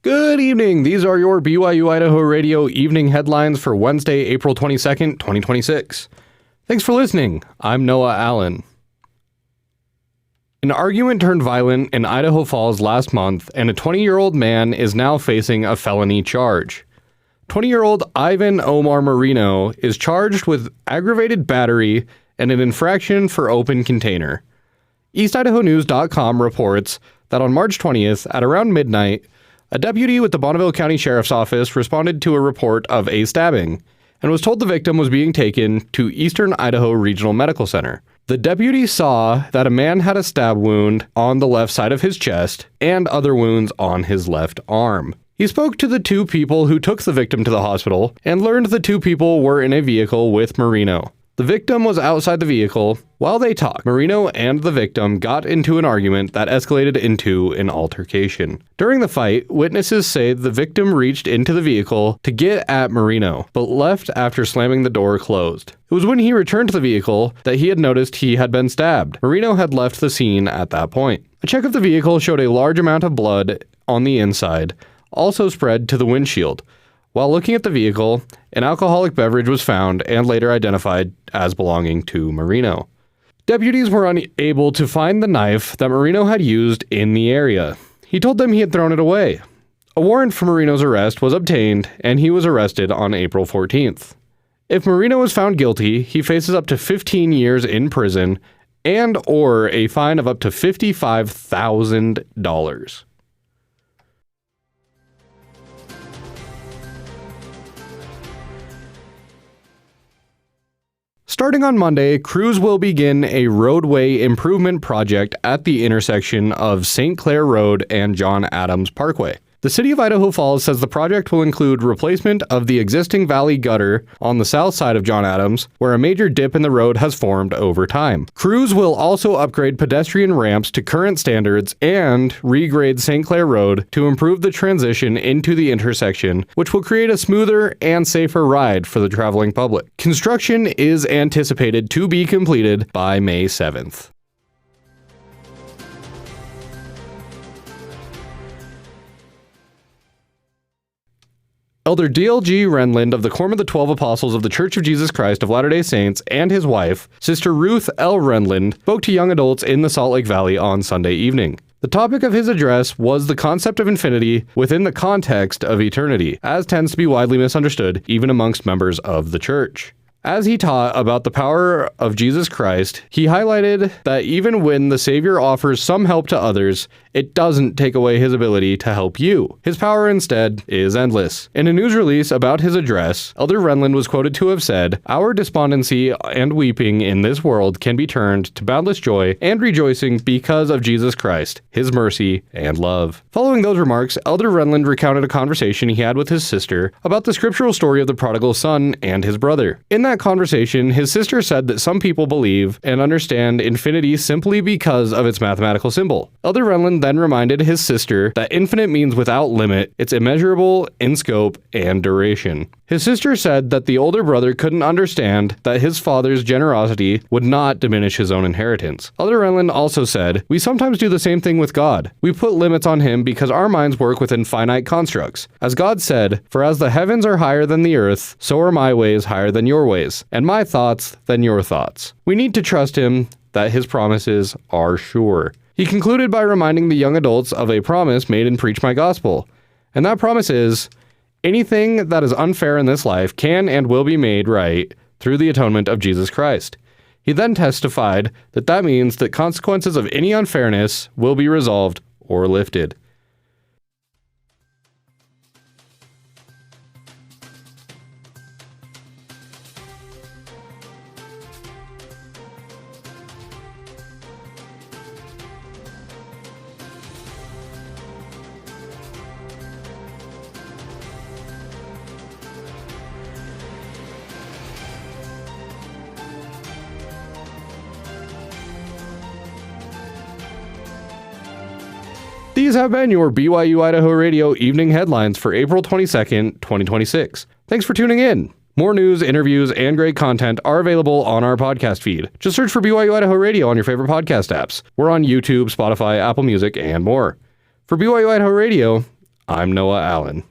Good evening. These are your BYU-Idaho radio evening headlines for Wednesday, April 22nd, 2026. Thanks for listening. I'm Noah Allen. An argument turned violent in Idaho Falls last month, and a 20-year-old man is now facing a felony charge. 20-year-old Ivan Omar Marino is charged with aggravated battery and an infraction for open container. EastIdahoNews.com reports that on March 20th, at around midnight, a deputy with the Bonneville County Sheriff's Office responded to a report of a stabbing and was told the victim was being taken to Eastern Idaho Regional Medical Center. The deputy saw that a man had a stab wound on the left side of his chest and other wounds on his left arm. He spoke to the two people who took the victim to the hospital and learned the two people were in a vehicle with Marino. The victim was outside the vehicle. While they talked, Marino and the victim got into an argument that escalated into an altercation. During the fight, witnesses say the victim reached into the vehicle to get at Marino, but left after slamming the door closed. It was when he returned to the vehicle that he had noticed he had been stabbed. Marino had left the scene at that point. A check of the vehicle showed a large amount of blood on the inside, also spread to the windshield. While looking at the vehicle, an alcoholic beverage was found and later identified as belonging to Marino. Deputies were unable to find the knife that Marino had used in the area. He told them he had thrown it away. A warrant for Marino's arrest was obtained, and he was arrested on April 14th. If Marino is found guilty, he faces up to 15 years in prison and/or a fine of up to $55,000. Starting on Monday, crews will begin a roadway improvement project at the intersection of St. Clair Road and John Adams Parkway. The city of Idaho Falls says the project will include replacement of the existing valley gutter on the south side of John Adams, where a major dip in the road has formed over time. Crews will also upgrade pedestrian ramps to current standards and regrade St. Clair Road to improve the transition into the intersection, which will create a smoother and safer ride for the traveling public. Construction is anticipated to be completed by May 7th. Elder Renlund of the Quorum of the 12 Apostles of the Church of Jesus Christ of Latter-day Saints and his wife, Sister Ruth L. Renlund, spoke to young adults in the Salt Lake Valley on Sunday evening. The topic of his address was the concept of infinity within the context of eternity, as tends to be widely misunderstood even amongst members of the church. As he taught about the power of Jesus Christ, he highlighted that even when the Savior offers some help to others, it doesn't take away his ability to help you. His power instead is endless. In a news release about his address, Elder Renlund was quoted to have said, "Our despondency and weeping in this world can be turned to boundless joy and rejoicing because of Jesus Christ, his mercy and love." Following those remarks, Elder Renlund recounted a conversation he had with his sister about the scriptural story of the prodigal son and his brother. In that conversation, his sister said that some people believe and understand infinity simply because of its mathematical symbol. Elder Renlund then reminded his sister that infinite means without limit, it's immeasurable in scope and duration. His sister said that the older brother couldn't understand that his father's generosity would not diminish his own inheritance. Elder Renlund also said, "We sometimes do the same thing with God. We put limits on him because our minds work within finite constructs. As God said, 'For as the heavens are higher than the earth, so are my ways higher than your ways, and my thoughts than your thoughts.' We need to trust him that his promises are sure." He concluded by reminding the young adults of a promise made in Preach My Gospel. And that promise is, anything that is unfair in this life can and will be made right through the atonement of Jesus Christ. He then testified that that means that consequences of any unfairness will be resolved or lifted. These have been your BYU-Idaho Radio evening headlines for April 22nd, 2026. Thanks for tuning in. More news, interviews, and great content are available on our podcast feed. Just search for BYU-Idaho Radio on your favorite podcast apps. We're on YouTube, Spotify, Apple Music, and more. For BYU-Idaho Radio, I'm Noah Allen.